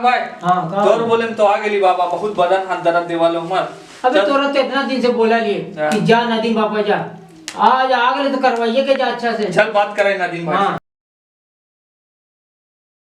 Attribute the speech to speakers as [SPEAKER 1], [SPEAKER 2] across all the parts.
[SPEAKER 1] भाई
[SPEAKER 2] हाँ
[SPEAKER 1] तोर बोले तो आ गेली बाबा, बहुत बदन हाथ दर्द देवालो हमर।
[SPEAKER 2] अबे तोरा तो इतना दिन से बोला लिए कि जा नदीम बाबा जा, आज आ गए तो करवाइए के जा अच्छा से।
[SPEAKER 1] चल बात करें नदीम भाई।
[SPEAKER 2] हाँ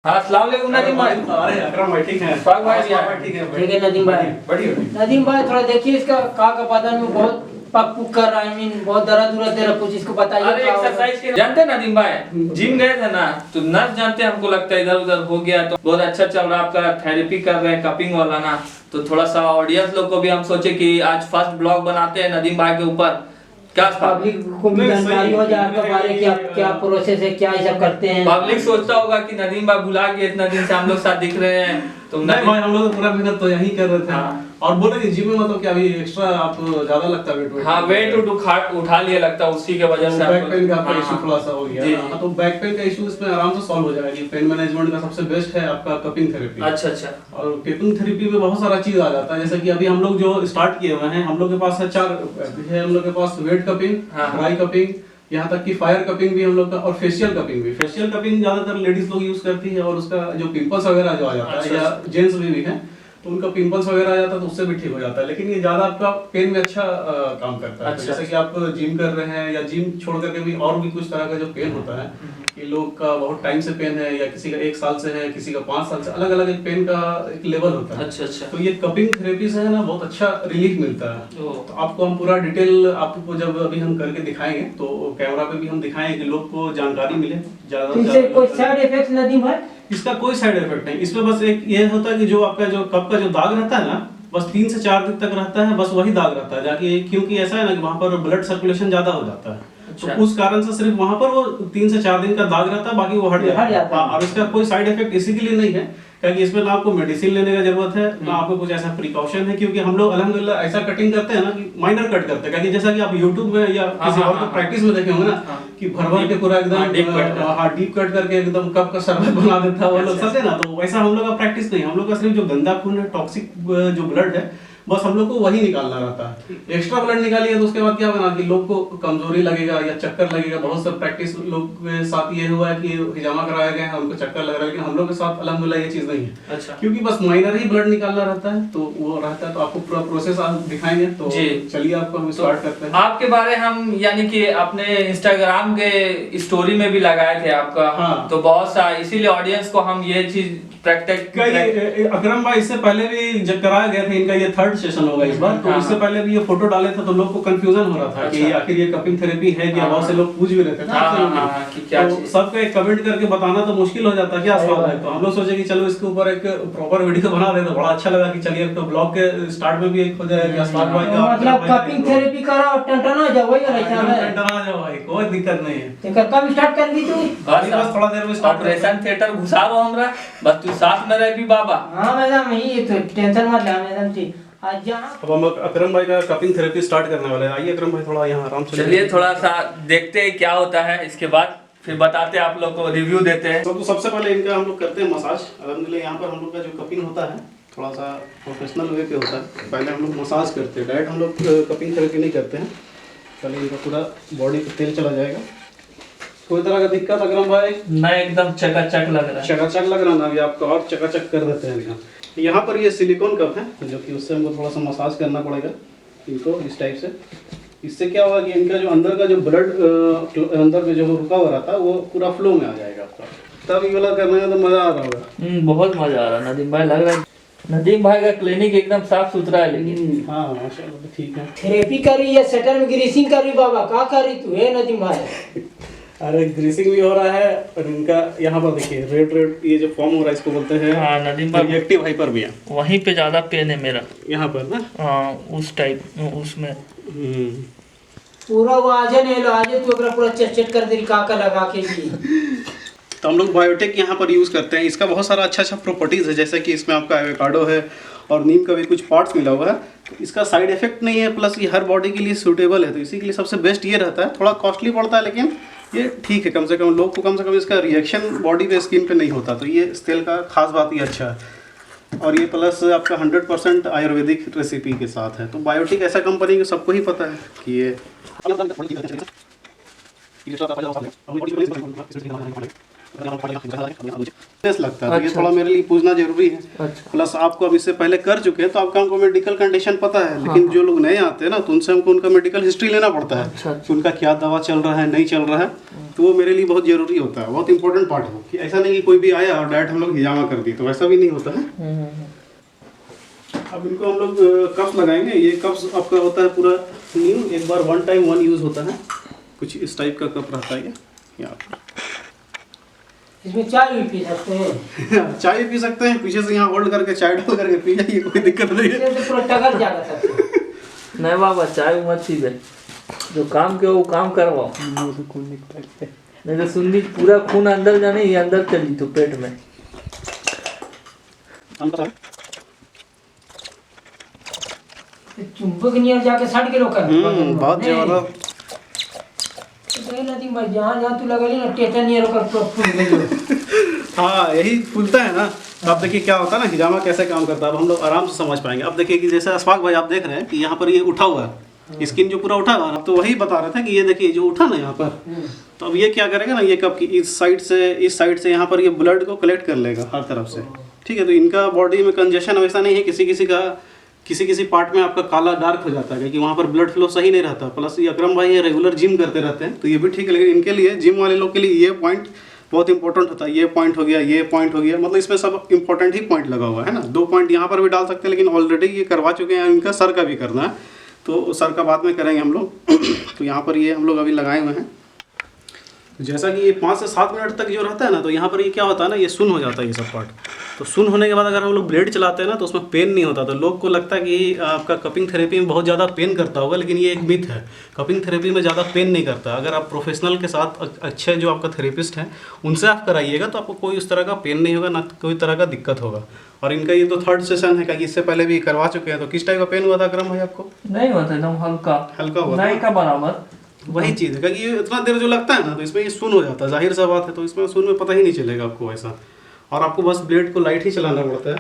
[SPEAKER 1] हाँ अस्सलाम वालेकुम नदीम भाई।
[SPEAKER 3] अरे अकरम भाई ठीक है।
[SPEAKER 1] स्वागत भाई भी आए।
[SPEAKER 3] ठीक है
[SPEAKER 2] ठीक है नदीम भाई।
[SPEAKER 3] बढ़िया।
[SPEAKER 2] नदीम भाई थोड़ा देखिए इसका का बदन में बहुत पक पुक कर रहा है, मीन बहुत दर्द उरद दे रहा, कुछ इसको बताइए।
[SPEAKER 1] अरे एक्सरसाइज के जानते नदीम भाई, जिम गए थे ना तो नर्स जानते हैं, हमको लगता है इधर उधर हो गया, तो बहुत अच्छा चल रहा है आपका, थेरेपी कर रहे हैं कपिंग वाला ना, तो थोड़ा सा ऑडियंस लोग को भी हम सोचे कि आज फर्स्ट ब्लॉग बनाते हैं नदीम भाई के ऊपर, क्या
[SPEAKER 2] पब्लिक को भी जानकारी हो जाए आपके बारे में, क्या प्रोसेस है, क्या ये सब करते हैं।
[SPEAKER 1] पब्लिक सोचता होगा कि नदीम भाई भुला गए, इतना दिन से हम लोग साथ दिख रहे हैं, तो
[SPEAKER 3] नहीं भाई हम लोग पूरा मेहनत तो यही कर रहे थे।
[SPEAKER 1] हाँ।
[SPEAKER 3] और बोले कि जिम में मतलब कि अभी एक्स्ट्रा आप ज्यादा लगता है वेट।
[SPEAKER 1] हाँ वेट उठा लिया लगता है, उसी के वजह से
[SPEAKER 3] बैक पेन का आपका
[SPEAKER 1] हाँ,
[SPEAKER 3] इशू थोड़ा सा हो गया
[SPEAKER 1] जी,
[SPEAKER 3] ना। तो बैक पेन का इशू इसमें आराम से सॉल्व हो जाएगा। ये पेन मैनेजमेंट का सबसे बेस्ट है आपका कपिंग थेरेपी।
[SPEAKER 1] अच्छा अच्छा।
[SPEAKER 3] और कपिंग थेरेपी में बहुत सारा चीज आ जाता है, जैसे कि अभी हम लोग जो स्टार्ट किए हुए हैं, हम लोग के पास है 4 है। हम लोग के पास वेट कपिंग,
[SPEAKER 1] हाँ।
[SPEAKER 3] ड्राई कपिंग, यहाँ तक कि फायर कपिंग भी हम लोग का, और फेशियल कपिंग भी। फेशियल कपिंग ज्यादातर लेडीज लोग यूज करती है, और उसका जो पिंपल्स वगैरह जो आ जाता है,
[SPEAKER 1] अच्छा,
[SPEAKER 3] या जेंट्स भी है तो उनका पिंपल्स वगैरह आ जाता है तो उससे भी ठीक हो जाता है। लेकिन ये ज्यादा आपका पेन में अच्छा काम करता है।
[SPEAKER 1] अच्छा,
[SPEAKER 3] तो जैसे कि आप जिम कर रहे हैं या जिम छोड़ करके भी और भी कुछ तरह का जो पेन होता है, कि लोग का बहुत टाइम से पेन है, या किसी का 1 साल से है, किसी का 5 साल से, अलग अलग एक पेन का एक लेवल होता है।
[SPEAKER 1] अच्छा अच्छा।
[SPEAKER 3] तो ये कपिंग थेरेपी से है ना बहुत अच्छा रिलीफ मिलता है।
[SPEAKER 1] ओ।
[SPEAKER 3] तो आपको हम पूरा डिटेल आपको जब अभी हम करके दिखाएंगे तो कैमरा पे भी हम दिखाएंगे कि लोग को जानकारी मिले ज्यादा से
[SPEAKER 2] इससे कोई
[SPEAKER 3] ज्यादा।
[SPEAKER 2] साइड इफेक्ट नदीम भाई?
[SPEAKER 3] इसका कोई साइड इफेक्ट नहीं। इसमें बस एक ये होता है कि जो आपका जो कप का जो दाग रहता है ना, बस 3 से 4 दिन तक रहता है, बस वही दाग रहता है जाके, क्योंकि ऐसा है ना कि वहाँ पर ब्लड सर्कुलेशन ज्यादा हो जाता है।
[SPEAKER 1] अच्छा।
[SPEAKER 3] तो उस कारण से सिर्फ वहाँ पर वो 3 से 4 दिन का दाग रहता है, बाकी वो हट जाता है। और इसका कोई साइड इफेक्ट इसी के लिए नहीं है क्योंकि इसमें ना आपको मेडिसिन लेने का जरूरत है, ना आपको कुछ ऐसा प्रिकॉशन है, क्योंकि हम लोग अल्हम्दुलिल्लाह ऐसा कटिंग करते हैं ना कि माइनर कट करते हैं। क्योंकि जैसा कि आप YouTube में या किसी और को प्रैक्टिस में देखे होंगे ना कि भर के पूरा एकदम डीप कट करके एकदम कप का सरबत बना देता है वो लोग, समझे ना। तो वैसा हम लोग का प्रैक्टिस नहीं, हम लोग का सिर्फ जो गंदा खून है, टॉक्सिक जो ब्लड है, बस हम लोग को वही निकालना रहता है। एक्स्ट्रा ब्लड निकालिए तो उसके बाद क्या होगा कि लोग को कमजोरी लगेगा या चक्कर लगेगा। बहुत से प्रैक्टिस लोग के साथ ये हुआ है कि हिजामा कराया गया है, उनको चक्कर लग रहा है, लेकिन हम लोग के साथ अल्हम्दुलिल्लाह ये चीज नहीं है।
[SPEAKER 1] अच्छा।
[SPEAKER 3] क्योंकि बस माइनर ही ब्लड निकालना रहता है, तो वो रहता है। तो आपको पूरा प्रोसेस आप दिखाएंगे, तो चलिए आपको हम स्टार्ट करते हैं।
[SPEAKER 1] आपके बारे हम यानी कि अपने इंस्टाग्राम के स्टोरी में भी लगाए थे आपका।
[SPEAKER 3] हाँ।
[SPEAKER 1] तो बहुत सा इसीलिए ऑडियंस को हम ये चीज
[SPEAKER 3] अकरम भाई इससे पहले भी जब कराया गया था, इनका ये 3rd सेशन होगा इस बार। तो
[SPEAKER 1] हाँ,
[SPEAKER 3] इससे पहले भी ये फोटो डाले थे तो लोग को कंफ्यूजन हो रहा था कि आखिर ये कपिंग थेरेपी है क्या। बहुत से लोग पूछ भी रहे थे ना
[SPEAKER 1] कि क्या
[SPEAKER 3] तो सबको एक कमेंट करके बताना तो मुश्किल हो जाता क्या सवाल है। तो हम लोग सोचे कि चलो इसके ऊपर एक प्रॉपर वीडियो बना देते, बड़ा अच्छा लगा कि चलिए तो ब्लॉग के स्टार्ट में भी एक हो जाएगा अस्ताद भाई का,
[SPEAKER 2] मतलब कपिंग थेरेपी करा और टंटना जाओ या ऐसा है।
[SPEAKER 3] टंटना जाओ भाई, कोई दिक्कत नहीं है।
[SPEAKER 2] तो कब स्टार्ट कर दी तू?
[SPEAKER 3] बस थोड़ा देर में स्टार्ट
[SPEAKER 1] ऑपरेशन थिएटर घुसा रहो हमरा, बस तू साथ में रह भी बाबा।
[SPEAKER 2] हाँ मैडम ये तो टेंशन मत ले मैडम जी। आज जहाँ
[SPEAKER 3] अब हम अकरम भाई का कपिंग थेरेपी स्टार्ट करने वाले हैं। आइए अकरम भाई थोड़ा यहाँ आराम से
[SPEAKER 1] चलिए थोड़ा सा देखते हैं क्या होता है, इसके बाद फिर बताते हैं, आप लोग को रिव्यू देते हैं।
[SPEAKER 3] तो सबसे पहले इनका हम लोग करते हैं मसाज। अल्हम्दुलिल्लाह यहाँ पर हम लोग का जो कपिंग होता है थोड़ा सा प्रोफेशनल वे पे होता है। पहले हम लोग मसाज करते हैं, डायरेक्ट हम लोग कपिंग थेरेपी नहीं करते हैं। पहले इनका पूरा बॉडी पे तेल चला जाएगा। कोई तरह का दिक्कत अकरम भाई?
[SPEAKER 1] मैं एकदम चकाचक लग रहा है।
[SPEAKER 3] चकाचक लग रहा ना, अभी आपको और चकाचक कर देते हैं। यहाँ पर ये सिलिकॉन कप है जो कि उससे हमको थोड़ा सा मसाज करना पड़ेगा इनको इस टाइप से। इससे क्या होगा कि इनका जो अंदर का जो ब्लड अंदर में जो रुका हुआ रहता है वो पूरा फ्लो में आ जाएगा आपका। तब ये वाला करने में तो मजा आ रहा होगा।
[SPEAKER 1] बहुत मजा आ रहा है नदीम भाई, लग रहा है नदीम भाई का क्लिनिक एकदम साफ सुथरा है। लेकिन
[SPEAKER 3] हाँ माशाल्लाह ठीक है।
[SPEAKER 2] थेरेपी करी या शटर में ग्रीसिंग करी बाबा, क्या करी तू है नदीम भाई?
[SPEAKER 3] अरे ग्रीसिंग भी हो रहा है, और इनका यहाँ पर देखिए रेड रेड ये जो फॉर्म हो रहा है इसको बोलते हैं
[SPEAKER 1] हाँ नदीम भाई
[SPEAKER 3] रिएक्टिव हाइपर भी है।
[SPEAKER 1] वहीं पे ज्यादा पेन है मेरा,
[SPEAKER 3] यहाँ पर ना
[SPEAKER 1] उस टाइप उसमें
[SPEAKER 2] पूरा वो आजे नहीं लो, आजे तू अगर पूरा चट कर दे का लगा के जी।
[SPEAKER 3] तो हम लोग बायोटेक यहाँ पर यूज़ करते हैं। इसका बहुत सारा अच्छा प्रॉपर्टीज़ है, जैसे कि इसमें आपका एवोकाडो है और नीम का भी कुछ पार्ट्स मिला हुआ है। तो इसका साइड इफेक्ट नहीं है, प्लस ये हर बॉडी के लिए सूटेबल है। तो इसी के लिए सबसे बेस्ट ये रहता है। थोड़ा कॉस्टली पड़ता है लेकिन ये ठीक है, कम से कम लोग को कम से कम इसका रिएक्शन बॉडी पे स्किन पे नहीं होता। तो ये इस तेल का खास बात ये अच्छा है। और ये प्लस आपका 100% आयुर्वेदिक रेसिपी के साथ है। तो बायोटिक ऐसा कंपनी को सबको ही पता है कि ये लगता है, तो ये
[SPEAKER 1] अच्छा।
[SPEAKER 3] थोड़ा मेरे लिए पूछना जरूरी है।
[SPEAKER 1] अच्छा।
[SPEAKER 3] प्लस आपको अब इससे पहले कर चुके हैं तो आपका हमको मेडिकल कंडीशन पता है, लेकिन
[SPEAKER 1] हाँ।
[SPEAKER 3] जो लोग नए आते हैं ना तो उनसे हमको उनका मेडिकल हिस्ट्री लेना पड़ता है
[SPEAKER 1] अच्छा,
[SPEAKER 3] कि उनका क्या दवा चल रहा है नहीं चल रहा है, तो वो मेरे लिए बहुत जरूरी होता है, बहुत इंपॉर्टेंट पार्ट है कि ऐसा नहीं कि कोई भी आया और डायरेक्ट हम लोग हिजामा कर दी, तो ऐसा भी नहीं होता है। अब इनको हम लोग कप्स लगाएंगे। ये कप्स आपका होता है पूरा न्यू, एक बार वन टाइम वन यूज़ होता है, कुछ इस टाइप का कप रहता है ये यहाँ पर।
[SPEAKER 2] इसमें चाय भी पी सकते हैं।
[SPEAKER 3] चाय भी पी सकते हैं, पीछे से यहाँ होल्ड करके चाय डाल करके पी जाइए, कोई दिक्कत नहीं है।
[SPEAKER 2] इससे तो पूरा टगर जाएगा सब।
[SPEAKER 1] नहीं बाबा, चाय मत पीबे, जो काम के वो काम करवाओ, नहीं तो सुननी पूरा खून अंदर जाने, ये अंदर चली तो पेट में।
[SPEAKER 2] चुंबक नियर जाके 60 किलो कर
[SPEAKER 3] बहुत ज़्यादा।
[SPEAKER 2] नदी में जहाँ तू लगेली ना टेटा नियर होकर पूरा फूल गई।
[SPEAKER 3] हाँ यही फूलता है ना। अब देखिए क्या होता है ना, हिजामा कैसे काम करता है, अब हम लोग आराम से समझ पाएंगे। अब देखिए कि जैसे अशफाक भाई आप देख रहे हैं कि यहाँ पर ये उठा हुआ है, स्किन जो पूरा उठा हुआ है, तो वही बता रहे थे कि ये देखिए जो उठा ना यहाँ पर, तो अब ये क्या करेगा ना, ये कब की इस साइड से यहाँ पर ये ब्लड को कलेक्ट कर लेगा हर तरफ से, ठीक है। तो इनका बॉडी में कंजेशन वैसा नहीं है, किसी किसी पार्ट में आपका काला डार्क हो जाता है क्योंकि वहाँ पर ब्लड फ्लो सही नहीं रहता। प्लस ये अकरम भाई ये रेगुलर जिम करते रहते हैं तो ये भी ठीक है, लेकिन इनके लिए, जिम वाले लोग के लिए ये पॉइंट बहुत इंपॉर्टेंट होता है। ये पॉइंट हो गया, ये पॉइंट हो गया, मतलब इसमें सब इंपॉर्टेंट ही पॉइंट लगा हुआ है ना। 2 पॉइंट यहाँ पर भी डाल सकते हैं, लेकिन ऑलरेडी ये करवा चुके हैं, इनका सर का भी करना है, तो सर का बाद में करेंगे हम लोग। तो यहाँ पर ये हम लोग अभी लगाए हुए हैं। जैसा कि ये 5 से 7 मिनट तक जो रहता है ना, तो यहाँ पर ये क्या होता है ना, ये सुन हो जाता है ये सब पार्ट। तो सुन होने के बाद अगर हम लोग ब्लेड चलाते हैं ना तो उसमें पेन नहीं होता। तो लोग को लगता है कि आपका कपिंग थेरेपी में बहुत ज़्यादा पेन करता होगा, लेकिन ये एक मिथ है। कपिंग थेरेपी में ज़्यादा पेन नहीं करता। अगर आप प्रोफेशनल के साथ अच्छे जो आपका थेरेपिस्ट हैं उनसे आप कराइएगा तो आपको कोई उस तरह का पेन नहीं होगा, ना कोई तरह का दिक्कत होगा। और इनका ये तो 3rd सेशन है, क्योंकि इससे पहले भी करवा चुके हैं। तो किस टाइप का पेन हुआ था अकरम भाई आपको?
[SPEAKER 1] नहीं होता, एकदम हल्का
[SPEAKER 3] हल्का हुआ था?
[SPEAKER 1] नहीं का बराबर
[SPEAKER 3] वही चीज़ है, क्योंकि ये इतना देर जो लगता है ना तो इसमें ये सुन हो जाता है, जाहिर सा बात है। तो इसमें सुन में पता ही नहीं चलेगा आपको ऐसा, और आपको बस ब्लेड को लाइट ही चलाना पड़ता है।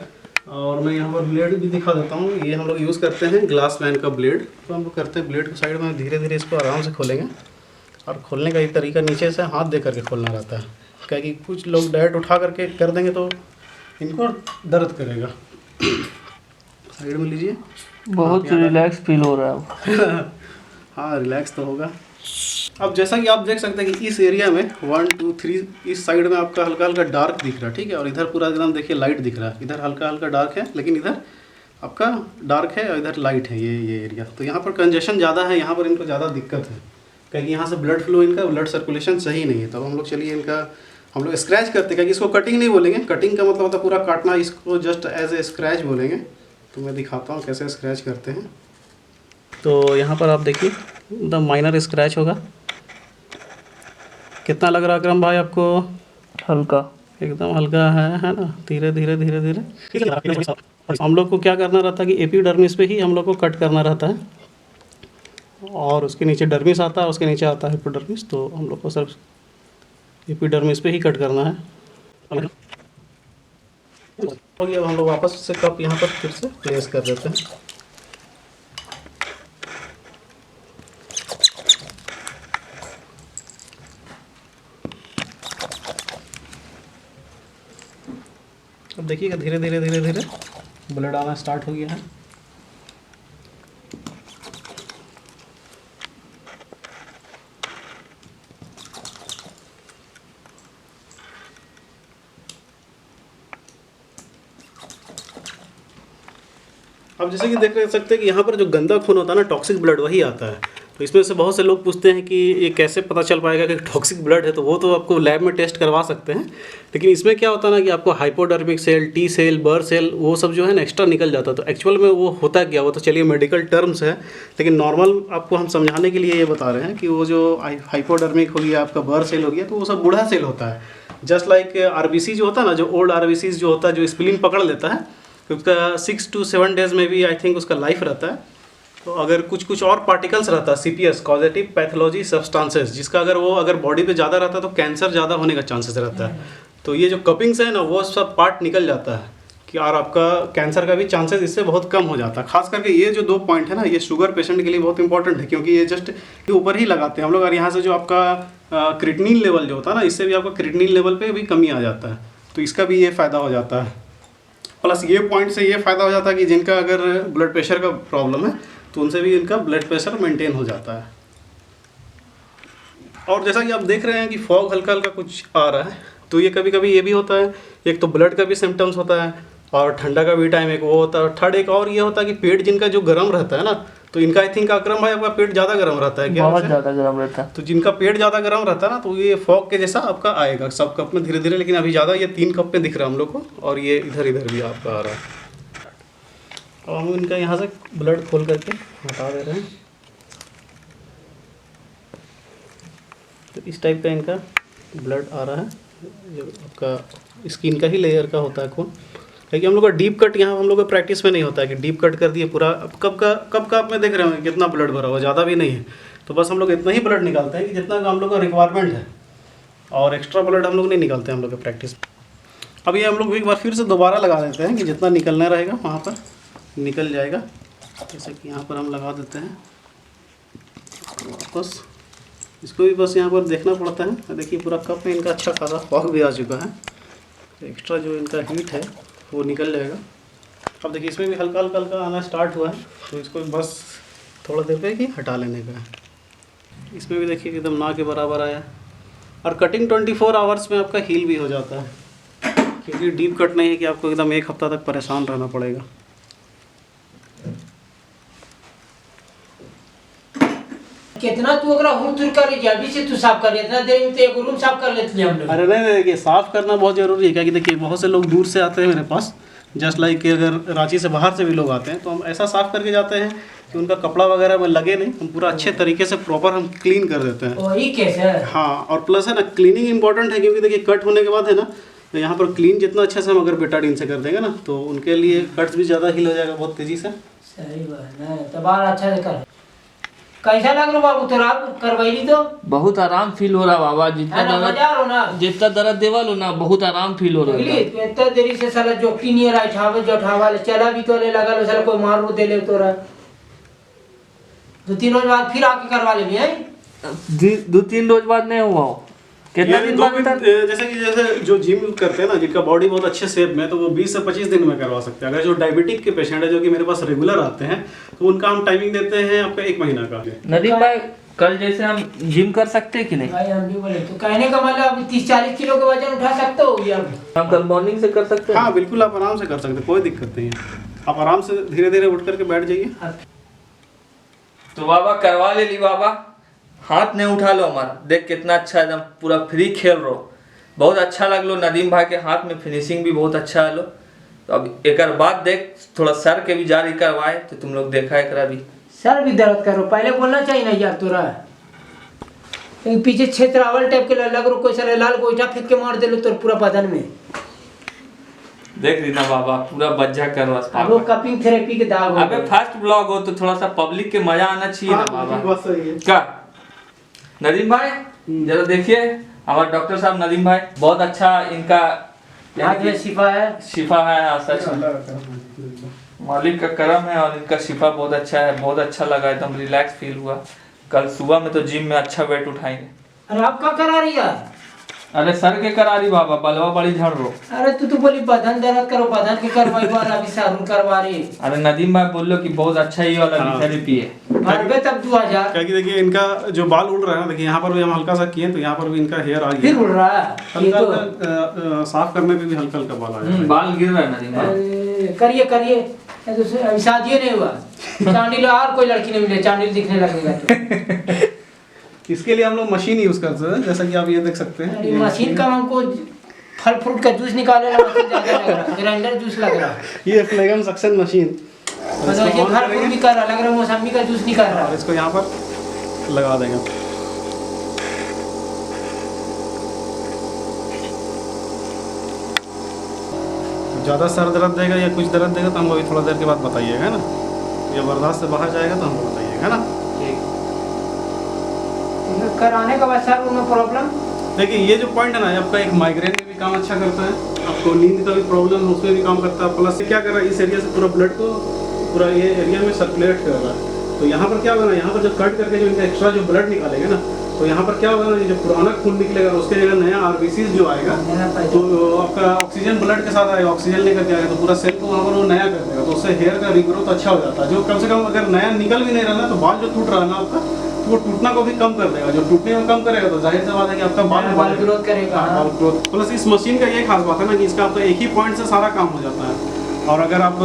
[SPEAKER 3] और मैं यहाँ पर ब्लेड भी दिखा देता हूँ। ये हम लोग यूज़ करते हैं ग्लास मैन का ब्लेड। तो हम लोग करते हैं ब्लेड को साइड में धीरे धीरे इसको आराम से खोलेंगे, और खोलने का एक तरीका नीचे से हाथ दे करके खोलना रहता है, क्योंकि कुछ लोग डायरेक्ट उठा करके कर देंगे तो इनको दर्द करेगा। साइड में लीजिए,
[SPEAKER 1] बहुत रिलैक्स फील हो रहा है।
[SPEAKER 3] हाँ रिलैक्स तो होगा। अब जैसा कि आप देख सकते हैं कि इस एरिया में 1 2 3 इस साइड में आपका हल्का हल्का डार्क दिख रहा है, ठीक है। और इधर पूरा एकदम देखिए लाइट दिख रहा है। इधर हल्का हल्का डार्क है, लेकिन इधर आपका डार्क है और इधर लाइट है ये एरिया। तो यहाँ पर कंजेशन ज़्यादा है, यहाँ पर इनको ज़्यादा दिक्कत है, क्योंकि यहाँ से ब्लड फ्लो, इनका ब्लड सर्कुलेशन सही नहीं है। तब हम लोग चलिए इनका हम लोग स्क्रैच करते हैं, क्योंकि इसको कटिंग नहीं बोलेंगे। कटिंग का मतलब होता है पूरा काटना, इसको जस्ट एज ए स्क्रैच बोलेंगे। तो मैं दिखाता हूँ कैसे स्क्रैच करते हैं। तो यहाँ पर आप देखिए एकदम माइनर स्क्रैच होगा। कितना लग रहा है अकरम भाई आपको?
[SPEAKER 1] हल्का,
[SPEAKER 3] एकदम हल्का है ना। धीरे धीरे धीरे धीरे हम लोग को क्या करना रहता है कि एपिडर्मिस पे ही हम लोग को कट करना रहता है, और उसके नीचे डर्मिस आता है, उसके नीचे आता है एपिडर्मिस। तो हम लोग को सिर्फ एपिडर्मिस पे ही कट करना है। अब हम लोग वापस से कप यहाँ पर फिर से प्लेस कर देते हैं। अब देखिएगा धीरे धीरे धीरे धीरे ब्लड आना स्टार्ट हो गया है। अब जैसे कि देख सकते हैं कि यहाँ पर जो गंदा खून होता है ना, टॉक्सिक ब्लड, वही आता है। तो इसमें से बहुत से लोग पूछते हैं कि ये कैसे पता चल पाएगा कि टॉक्सिक ब्लड है। तो वो तो आपको लैब में टेस्ट करवा सकते हैं, लेकिन इसमें क्या होता है ना कि आपको हाइपोडर्मिक सेल, टी सेल, बर सेल, वो सब जो है ना एक्स्ट्रा निकल जाता है। तो एक्चुअल में वो होता क्या, वो तो चलिए मेडिकल टर्म्स है, लेकिन नॉर्मल आपको हम समझाने के लिए ये बता रहे हैं कि वो जो हाइपोडर्मिक हो गया, आपका बर सेल हो गया, तो वो सब बूढ़ा सेल होता है। जस्ट लाइक आरबीसी जो होता है ना, जो ओल्ड आरबीसी जो होता है, जो स्प्लीन पकड़ लेता है, तो उसका 6 to 7 डेज में भी आई थिंक उसका लाइफ रहता है। तो अगर कुछ और पार्टिकल्स रहता है, CPS, कॉजेटिव पैथोलॉजी सब्सटेंसेस, जिसका अगर बॉडी पे ज़्यादा रहता है तो कैंसर ज़्यादा होने का चांसेस रहता है। तो ये जो कपिंग्स है ना, वो सब पार्ट निकल जाता है, कि और आपका कैंसर का भी चांसेस इससे बहुत कम हो जाता है। खास करके ये जो 2 पॉइंट है ना, ये शुगर पेशेंट के लिए बहुत इंपॉर्टेंट है, क्योंकि ये जस्ट के ऊपर ही लगाते हैं हम लोग। और यहाँ से जो आपका क्रिएटिनिन लेवल जो होता है ना, इससे भी आपका क्रिएटिनिन लेवल पे भी कमी आ जाता है, तो इसका भी ये फ़ायदा हो जाता है। प्लस ये पॉइंट से ये फ़ायदा हो जाता है कि जिनका अगर ब्लड प्रेशर का प्रॉब्लम है तो उनसे भी इनका ब्लड प्रेशर मेंटेन हो जाता है। और जैसा कि आप देख रहे हैं कि फॉग हल्का हल्का कुछ आ रहा है, तो ये कभी कभी ये भी होता है, एक तो ब्लड का भी सिम्टम्स होता है और ठंडा का भी टाइम एक वो होता है। थर्ड एक और ये होता है कि पेट जिनका जो गर्म रहता है ना, तो इनका आई थिंक अकरम भाई आपका पेट ज़्यादा गर्म रहता है क्या?
[SPEAKER 1] बहुत ज़्यादा गर्म रहता है।
[SPEAKER 3] तो जिनका पेट ज़्यादा गर्म रहता है ना, तो ये फॉग के जैसा आपका आएगा सब कप में धीरे धीरे, लेकिन अभी ज़्यादा ये 3 कप में दिख रहा है हम लोग को, और ये इधर इधर भी आपका आ रहा है। और हम इनका यहाँ से ब्लड खोल करके हटा दे रहे हैं। तो इस टाइप का इनका ब्लड आ रहा है, जो आपका स्किन का ही लेयर का होता है खून। क्योंकि हम लोग का डीप कट यहाँ हम लोग का प्रैक्टिस में नहीं होता है कि डीप कट कर दिए पूरा। अब कब का आप में देख रहे होंगे कितना ब्लड भरा हुआ, ज़्यादा भी नहीं है, तो बस हम लोग इतना ही ब्लड निकालते हैं कि जितना का हम लोग का रिक्वायरमेंट है, और एक्स्ट्रा ब्लड हम लोग नहीं निकालते हैं हम लोग का प्रैक्टिस। अब ये हम लोग एक बार फिर से दोबारा लगा देते हैं कि जितना निकलना रहेगा वहाँ पर निकल जाएगा। जैसे कि यहाँ पर हम लगा देते हैं वापस, इसको भी बस यहाँ पर देखना पड़ता है। देखिए पूरा कप में इनका अच्छा खासा फॉग भी आ चुका है, एक्स्ट्रा जो इनका हीट है वो निकल जाएगा। अब देखिए इसमें भी हल्का हल्का हल्का आना स्टार्ट हुआ है, तो इसको बस थोड़ा देर पे ही हटा लेने का है। इसमें भी देखिए एकदम ना के बराबर आया। और कटिंग 24 आवर्स में आपका हील भी हो जाता है, क्योंकि डीप कट नहीं है कि आपको एकदम 1 हफ्ता तक परेशान रहना पड़ेगा।
[SPEAKER 2] कितना तू अगर हुम तुर कर जल्दी से तू साफ कर ले, इतना देर में तो एक रूम साफ कर लेते हैं हम लोग।
[SPEAKER 3] अरे नहीं, देखिए साफ़ करना बहुत ज़रूरी है, क्योंकि देखिए बहुत से लोग दूर से आते हैं मेरे पास, जस्ट लाइक कि अगर रांची से बाहर से भी लोग आते हैं, तो हम ऐसा साफ़ करके जाते हैं कि उनका कपड़ा वगैरह में लगे नहीं, हम पूरा अच्छे तरीके से प्रॉपर हम क्लीन कर देते हैं।
[SPEAKER 2] वही कैसे?
[SPEAKER 3] हाँ, और प्लस है ना क्लीनिंग इंपॉर्टेंट है, क्योंकि देखिए कट होने के बाद है ना, तो यहाँ पर क्लीन जितना अच्छे से हम अगर बेटाडीन से कर देंगे ना, तो उनके लिए कट्स भी ज़्यादा हील हो जाएगा बहुत तेज़ी से।
[SPEAKER 2] सही बात है, तो बाल अच्छा से कर। कैसा लग रहा बाबू तोरा करवैली तो?
[SPEAKER 1] बहुत आराम फील हो रहा बाबा, जितना दर्द देवा लो ना, बहुत आराम फील हो रहा है।
[SPEAKER 2] इतना देरी से साला जोकी नहीं रहा छावे जो ठावा ले चला भी तो ले लगा लो, साला कोई मार रो दे ले तोरा। 2-3 रोज बाद फिर आके करवा ले भी है?
[SPEAKER 1] 2-3 रोज बाद नहीं हुआ हो। कितना दिन बाद?
[SPEAKER 3] जैसे जो जिम करते हैं ना, जिनका बॉडी बहुत अच्छे शेप में, तो वो 20 से 25 दिन में करवा सकते हैं। अगर जो डायबिटिक के पेशेंट है, जो कि मेरे पास रेगुलर आते हैं, तो उनका हम टाइमिंग देते हैं आपका 1 महीना का।
[SPEAKER 1] नदीम भाई कल जैसे हम जिम कर सकते हैं कि नहीं?
[SPEAKER 2] भाई हम भी बोले तो कहने का मतलब 30-40 किलो का वजन उठा सकते हो या
[SPEAKER 1] हम कल मॉर्निंग से कर सकते हैं?
[SPEAKER 3] हाँ बिल्कुल, आप आराम से कर सकते हैं, कोई दिक्कत नहीं है। आप आराम से धीरे धीरे उठ करके बैठ जाइए।
[SPEAKER 1] तो बाबा करवा ले ली बाबा, हाथ नहीं उठा लो हमारा, देख कितना अच्छा एकदम पूरा फ्री खेल रहो, बहुत अच्छा लग लो। नदीम भाई के हाथ में फिनिशिंग भी बहुत अच्छा है लो। तो अब एक बात देख, थोड़ा सर के भी जारी करवाए, तो तुम लोग देखा एक भी
[SPEAKER 2] सर भी दर्द करो, पहले बोलना चाहिए ना यार तोरा। पीछे क्षेत्रावल टाइप के लग रो, कोई सारे लाल गोईठा फेंक के मार दे लो तोर पूरा बदन में।
[SPEAKER 1] देख रही ना बाबा, पूरा बज्जा करवा।
[SPEAKER 2] अब वो कपिंग थेरेपी के दाग हो।
[SPEAKER 1] अबे फर्स्ट ब्लॉग हो तो थोड़ा सा पब्लिक के मजा आना चाहिए ना बाबा।
[SPEAKER 3] बस सही है।
[SPEAKER 1] क्या नदीम भाई जरा देखिए, हमारे डॉक्टर साहब नदीम भाई बहुत अच्छा, इनका
[SPEAKER 2] हाथ में शिफा है।
[SPEAKER 1] शिफा है, सच मालिक का करम है, और इनका शिफा बहुत अच्छा है, बहुत अच्छा लगा, एकदम रिलैक्स फील हुआ। कल सुबह में तो जिम में अच्छा वेट उठाएंगे।
[SPEAKER 2] अरे आप क्या करा रही यार?
[SPEAKER 1] अरे सर के करा रही बाबा, बलवा बड़ी झड़ रो।
[SPEAKER 2] अरे तू तो बोली बदन दर्द करो, बदन के करवाई बार अभी सारून करवा रही।
[SPEAKER 1] अरे नदीम भाई बोल लो कि बहुत अच्छा ही वाला थेरेपी है।
[SPEAKER 2] भरबे तब 2000।
[SPEAKER 3] क्या कि देखिए इनका जो बाल उड़ रहा है ना, देखिए यहाँ पर भी हम हल्का सा किए, तो यहाँ पर भी इनका हेयर आ गया,
[SPEAKER 2] फिर उड़ रहा है। ये
[SPEAKER 3] हल्का
[SPEAKER 2] तो
[SPEAKER 3] हल्का साफ करने पे भी हल्का हल्का बाल आ जाए।
[SPEAKER 1] बाल गिर रहा है नदीम भाई।
[SPEAKER 2] करिए करिए, अभी शादी नहीं हुआ, चांडिल और कोई लड़की नहीं मिले, चांडिल दिखने लगेगा।
[SPEAKER 3] इसके लिए हम लोग मशीन यूज करते हैं, जैसा कि आप ये देख सकते हैं।
[SPEAKER 2] मशीन का हमको फल फ्रूट का जूस निकालने वाला मशीन ज्यादा लग रहा है, ग्राइंडर जूस लग रहा है।
[SPEAKER 3] ये फ्लेगम सक्शन मशीन,
[SPEAKER 2] मतलब ये फल फ्रूट भी कर रहा, लग रहा है मौसमी का जूस निकाल रहा है।
[SPEAKER 3] इसको यहाँ पर लगा देंगे। ज़्यादा सर दर्द देगा या कुछ दर्द देगा तो हमको अभी थोड़ा देर के बाद बताइएगा ना, या बर्दाश्त से बाहर जाएगा तो हमको बताइएगा ना।
[SPEAKER 2] कराने के बाद सर उन्हें प्रॉब्लम।
[SPEAKER 3] देखिए ये जो पॉइंट है ना, आपका एक माइग्रेन में भी काम अच्छा करता है, आपको नींद का भी प्रॉब्लम है उसमें भी काम करता है। प्लस क्या कर रहा है, इस एरिया से पूरा ब्लड को पूरा ये एरिया में सर्कुलेट कर रहा है। तो यहाँ पर क्या होगा ना, यहाँ पर जब कट करके जो इनका एक्स्ट्रा जो ब्लड निकालेंगे ना, तो यहाँ पर क्या होगा ना, जो पुराना खून निकलेगा उसके जगह नया आरबीसीज जो आएगा तो आपका ऑक्सीजन ब्लड के साथ आएगा, ऑक्सीजन लेकर के आएगा, तो पूरा सेल को वहाँ पर वो नया कर देगा, तो उससे हेयर का रिग्रोथ अच्छा हो जाता है। जो कम से कम अगर नया निकल भी नहीं रहा ना, तो बाल जो टूट रहा है ना आपका, तो वो टूटना को भी कम कर देगा। जो टूटने में कम करेगा तो जाहिर सी बात है कि आपका बाल
[SPEAKER 2] ग्रोथ करेगा।
[SPEAKER 3] बाल ग्रोथ। प्लस इस मशीन का ये खास बात है ना कि इसका आपका एक ही पॉइंट से सारा काम हो जाता है। और अगर आप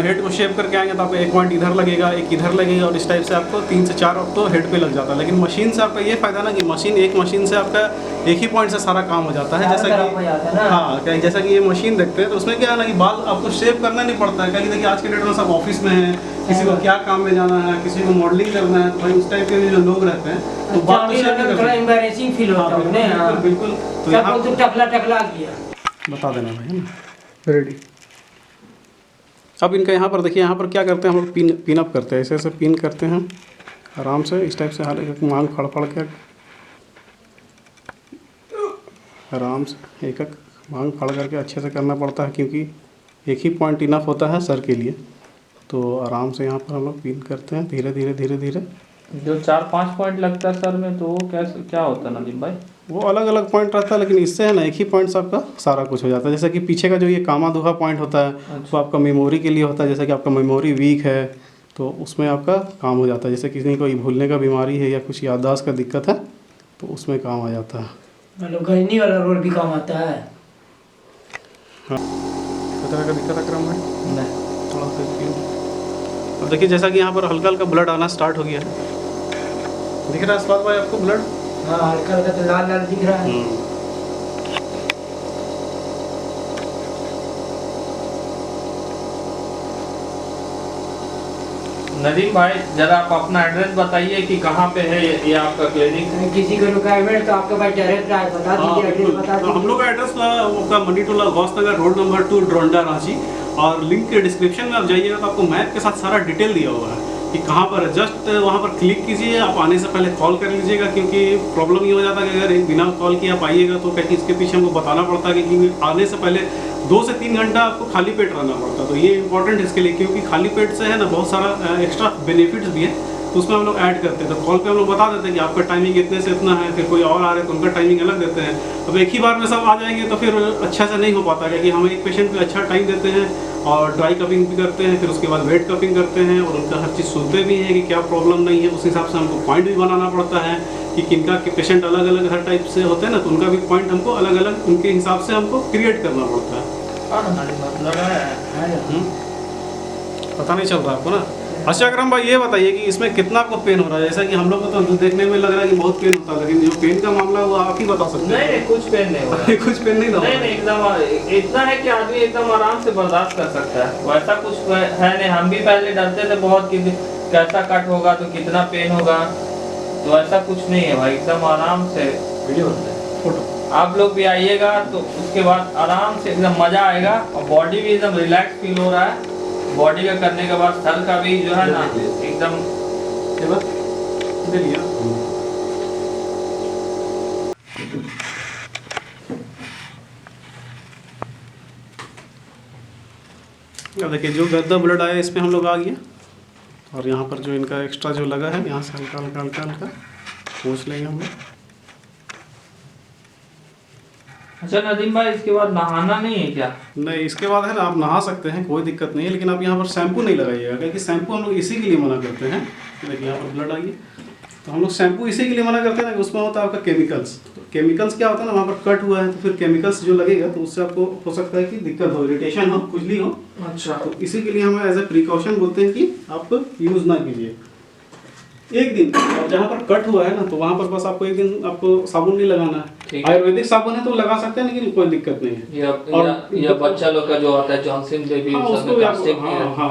[SPEAKER 3] हेड को शेप करके आएंगे तो आपको एक पॉइंट इधर लगेगा, एक इधर लगेगा, और इस टाइप से आपको 3 से 4 तो हेड पे लग जाता है। लेकिन मशीन से आपका ये फायदा ना कि एक मशीन से आपका एक ही पॉइंट से सारा काम हो जाता है। जैसा कि हाँ, जैसा कि ये मशीन देखते हैं तो उसमें क्या है ना कि बाल आपको शेप करना नहीं पड़ता है। क्योंकि देखिए आज के डेट में सब ऑफिस में है, किसी को क्या काम में जाना है, किसी को मॉडलिंग करना है, तो भाई उस टाइप के जो लोग रहते हैं तो बाल तो शेप
[SPEAKER 2] थोड़ा एम्बैरेसिंग फील होता है।
[SPEAKER 3] बिल्कुल। तो
[SPEAKER 2] यहाँ टकला किया
[SPEAKER 3] बता देना भाई, है ना, रेडी। अब इनका यहाँ पर देखिए, यहाँ पर क्या करते हैं हम लोग, पिन अप करते हैं, ऐसे ऐसे पिन करते हैं आराम से, इस टाइप से हालांकि मांग फड़ के आराम से एक मांग फाड़ करके अच्छे से करना पड़ता है, क्योंकि एक ही पॉइंट इनफ होता है सर के लिए। तो आराम से यहाँ पर हम लोग पिन करते हैं धीरे धीरे धीरे धीरे।
[SPEAKER 1] जो 4-5 पॉइंट लगता है सर में, तो वो कैसे क्या होता है नदीम भाई?
[SPEAKER 3] वो अलग अलग पॉइंट रहता है, लेकिन इससे है ना एक ही पॉइंट से आपका सारा कुछ हो जाता है। जैसे कि पीछे का जो ये कामादुहा पॉइंट होता है वो आपका मेमोरी के लिए होता है। जैसे कि आपका मेमोरी वीक है तो उसमें आपका काम हो जाता है। जैसे किसी को भूलने का बीमारी है या कुछ याददाश्त का दिक्कत है तो उसमें काम आ जाता है।
[SPEAKER 2] मतलब गजनी वाला रोल भी काम आता है।
[SPEAKER 3] हाँ, कोई तरह का दिक्कत अक्रम है
[SPEAKER 1] नहीं,
[SPEAKER 3] थोड़ा सा। अब देखिए जैसा कि यहाँ पर हल्का हल्का ब्लड आना स्टार्ट हो गया है, दिख रहा है इस्पात भाई आपको ब्लड?
[SPEAKER 2] हाँ, हल्का हल्का तो लाल लाल दिख रहा है।
[SPEAKER 1] नदीम भाई जरा आप अपना एड्रेस बताइए कि कहाँ पे है ये आपका क्लिनिक?
[SPEAKER 2] किसी को रिक्वायरमेंट तो आपके पास डायरेक्ट आए, बता दीजिए एड्रेस बता दीजिए।
[SPEAKER 3] हम लोग का एड्रेस आपका मंडी-टोला गौसनगर रोड नंबर 2 ड्रोंडा रांची, और लिंक के डिस्क्रिप्शन में आप जाइएगा तो आपको मैप के साथ सारा डिटेल दिया हुआ है कि कहाँ पर है। जस्ट वहाँ पर क्लिक कीजिए, आप आने से पहले कॉल कर लीजिएगा, क्योंकि प्रॉब्लम ये हो जाता है कि अगर बिना कॉल किए आप आइएगा तो कहीं इसके पीछे हमको बताना पड़ता है कि आने से पहले 2 से 3 घंटा आपको खाली पेट रहना पड़ता है। तो ये इंपॉर्टेंट इसके लिए, क्योंकि खाली पेट से है ना बहुत सारा एक्स्ट्रा बेनिफिट्स भी है, तो उसमें हम लोग ऐड करते हैं। तो कॉल पे हम लोग बता देते हैं कि आपका टाइमिंग इतने से इतना है, फिर कोई और आ रहे हैं तो उनका टाइमिंग अलग देते हैं। अब एक ही बार में सब आ जाएंगे तो फिर अच्छा से नहीं हो पाता, क्योंकि हम एक पेशेंट पे अच्छा टाइम देते हैं और ड्राई कपिंग भी करते हैं, फिर उसके बाद वेट कपिंग करते हैं, और उनका हर चीज़ सुनते भी हैं कि क्या प्रॉब्लम नहीं है। उस हिसाब से हमको पॉइंट भी बनाना पड़ता है कि किनका के पेशेंट अलग अलग हर टाइप से होते हैं ना, तो उनका भी पॉइंट हमको अलग अलग उनके हिसाब से हमको क्रिएट करना पड़ता है। पता नहीं चल रहा आपको ना? अच्छा अकरम भाई ये बताइए कि इसमें कितना आपको पेन हो रहा है? जैसा कि हम लोग को तो देखने में लग रहा है कि बहुत पेन होता है, लेकिन जो पेन का मामला है वो आप ही बता सकते हैं।
[SPEAKER 1] नहीं, कुछ पेन नहीं हो रहा।
[SPEAKER 3] कुछ पेन नहीं,
[SPEAKER 1] नहीं, एकदम इतना है कि आदमी एकदम आराम से बर्दाश्त कर सकता है, वैसा कुछ है नहीं। हम भी पहले डरते थे बहुत कि कैसा कट होगा तो कितना पेन होगा, तो ऐसा कुछ नहीं है भाई, एकदम आराम से वीडियो फोटो। आप लोग भी आइएगा तो उसके बाद आराम से एकदम मजा आएगा, और बॉडी भी एकदम रिलैक्स फील हो रहा है। बॉडी का करने के बाद सर का भी जो है ना एकदम
[SPEAKER 3] देखिए जो गद्दा ब्लड आया इस पे हम लोग आ गया, और यहाँ पर जो इनका एक्स्ट्रा जो लगा है यहाँ से हल्का हल्का हल्का हल्का पोंछ लेंगे हम लोग।
[SPEAKER 1] अच्छा नदीम भाई, इसके बाद नहाना नहीं है क्या?
[SPEAKER 3] नहीं, इसके बाद है ना आप नहा सकते हैं, कोई दिक्कत नहीं है, लेकिन आप यहाँ पर शैम्पू नहीं लगाइएगा, क्योंकि शैम्पू हम लोग इसी के लिए मना करते हैं। देखिए यहाँ पर ब्लड आ गया, तो हम लोग शैम्पू इसी के लिए मना करते हैं कि उसमें होता है आपका केमिकल्स। तो केमिकल्स क्या होता है ना, वहाँ पर कट हुआ है तो फिर केमिकल्स जो लगेगा तो उससे आपको हो सकता है कि दिक्कत हो, इरिटेशन हो, खुजली हो।
[SPEAKER 1] अच्छा,
[SPEAKER 3] तो इसी के लिए हम एज ए प्रिकॉशन बोलते हैं कि आप यूज़ ना कीजिए एक दिन। और जहाँ पर कट हुआ है ना तो वहाँ पर बस आपको एक दिन आपको साबुन नहीं लगाना है। आयुर्वेदिक साबुन है तो लगा सकते हैं, लेकिन कोई दिक्कत नहीं है।
[SPEAKER 1] या बच्चा लोग का जो आता है जॉनसन बेबी,
[SPEAKER 3] उसको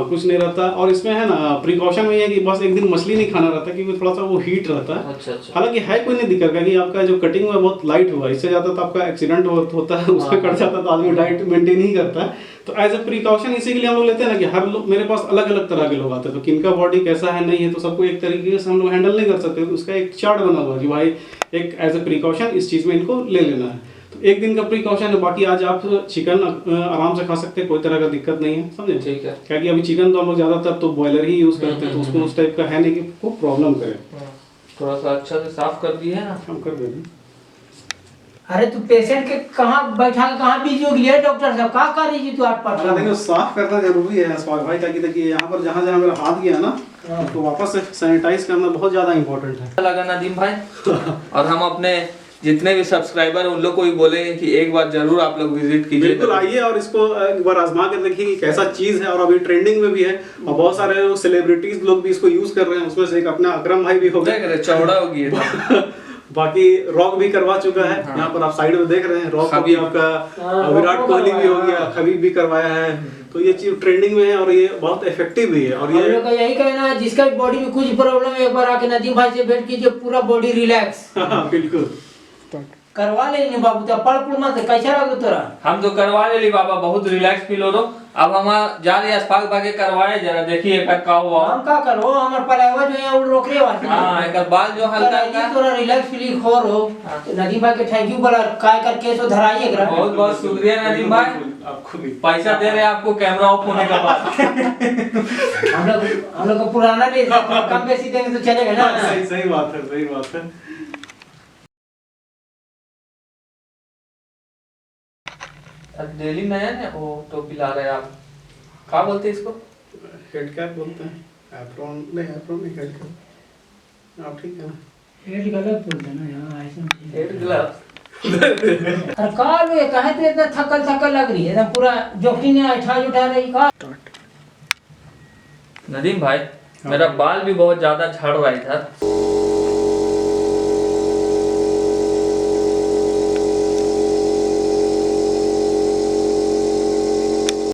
[SPEAKER 3] कुछ नहीं रहता। और इसमें है ना प्रिकॉशन में है कि बस एक दिन मछली नहीं खाना रहता, क्योंकि थोड़ा सा वो हीट रहता है।
[SPEAKER 1] अच्छा।
[SPEAKER 3] हालांकि है कोई नहीं दिक्कत, क्योंकि आपका जो कटिंग में बहुत लाइट हुआ, इससे ज़्यादा तो आपका एक्सीडेंट होता है, उसमें कट जाता है तो आदमी डाइट मेंटेन ही करता है। तो एज ए प्रिकॉशन इसी के लिए हम लोग लेते हैं ना कि हर लोग, मेरे पास अलग अलग तरह के लोग आते हैं, तो किनका बॉडी कैसा है नहीं है तो सबको एक तरीके से हम लोग हैंडल नहीं कर सकते। उसका एक चार्ट बना हुआ है कि भाई एक एज ए प्रिकॉशन इस चीज़ में इनको ले लेना है। तो एक दिन का प्रिकॉशन है, बाकी आज आप चिकन आराम से खा सकते हैं, कोई तरह का दिक्कत नहीं है, समझे।
[SPEAKER 1] ठीक है।
[SPEAKER 3] क्या कि अभी चिकन तो हम लोग ज़्यादातर तो बॉयलर ही यूज़ करते हैं, तो उसमें उस टाइप का है नहीं कि को प्रॉब्लम करे।
[SPEAKER 1] थोड़ा सा अच्छा से साफ कर दिए ना,
[SPEAKER 3] हम कर देंगे।
[SPEAKER 2] अरे तू पेशेंट के कहाँ बैठा के कहाँ बिजी हो गया डॉक्टर साहब, कहाँ कर रही थी तू आठ पाँच
[SPEAKER 3] देखो साफ करना जरूरी है स्वाग भाई, ताकि देखिए यहाँ पर जहाँ जहाँ मेरा हाथ गया ना, तो वापस से सैनिटाइज करना बहुत ज़्यादा इंपॉर्टेंट है।
[SPEAKER 1] लगा नदीम भाई। और हम अपने जितने भी सब्सक्राइबर उन लोग को भी बोलेंगे कि एक बार जरूर आप लोग विजिट कीजिए।
[SPEAKER 3] बिल्कुल आइए और इसको एक बार आजमा कर देखिए कि कैसा चीज है, और अभी ट्रेंडिंग में भी है और बहुत सारे सेलिब्रिटीज लोग भी इसको यूज कर रहे हैं, उसमें से एक अपना अकरम भाई भी हो गए,
[SPEAKER 1] चौड़ा हो गया।
[SPEAKER 3] बाकी रॉक भी करवा चुका है। हाँ। यहाँ पर आप साइड में देख रहे हैं रॉक भी आपका, विराट कोहली भी हो गया, खबीब भी करवाया है, तो ये चीज ट्रेंडिंग में है और ये बहुत इफेक्टिव भी है। और ये
[SPEAKER 2] लोग का यही कहना है जिसका भी बॉडी में कुछ प्रॉब्लम है एक बार आके नदीम भाई से भेंट कीजिए, पूरा बॉडी रिलैक्स।
[SPEAKER 3] बिल्कुल
[SPEAKER 2] करवा ले बाबू, तो पड़ मत, कैसा लगा तोरा? हम
[SPEAKER 1] तो करवा ले बाबा, बहुत रिलैक्स फील हो रहा। अब हम जा रहे अस्पताल भागे करवाए, जरा देखिए का हुआ। हम
[SPEAKER 2] का करो, हमार पलावा जो है वो रोकरे वाली।
[SPEAKER 1] हां एक बाल जो हल्का हल्का
[SPEAKER 2] थोड़ा रिलैक्स फील हो रो। तो नदीम भाई के थैंक यू बोला, काय करके सो धराई एकरा।
[SPEAKER 1] बहुत बहुत शुक्रिया नदीम भाई,
[SPEAKER 3] आपको भी
[SPEAKER 1] पैसा दे रहे हैं आपको कैमरा ऑफ होने के बाद।
[SPEAKER 2] हम लोग को पुराना ले कम बेसी देंगे तो चलेगा ना।
[SPEAKER 3] सही बात है, सही बात है।
[SPEAKER 1] डेली नया है वो तो पिला रहे हैं आप, क्या बोलते हैं इसको?
[SPEAKER 3] हेड कैप बोलते हैं, एप्रॉन नहीं, एप्रॉन नहीं, हेड कैप। आप ठीक है ना?
[SPEAKER 2] हेड गलत बोलते हैं ना यहाँ, ऐसा
[SPEAKER 1] हेड ग्लव।
[SPEAKER 2] अरे काल ये कहे तो इतना थकल लग रही है, एकदम पूरा जोखी ने उठा रही का।
[SPEAKER 1] नदीम भाई मेरा बाल भी बहुत ज्यादा झड़ रहा था।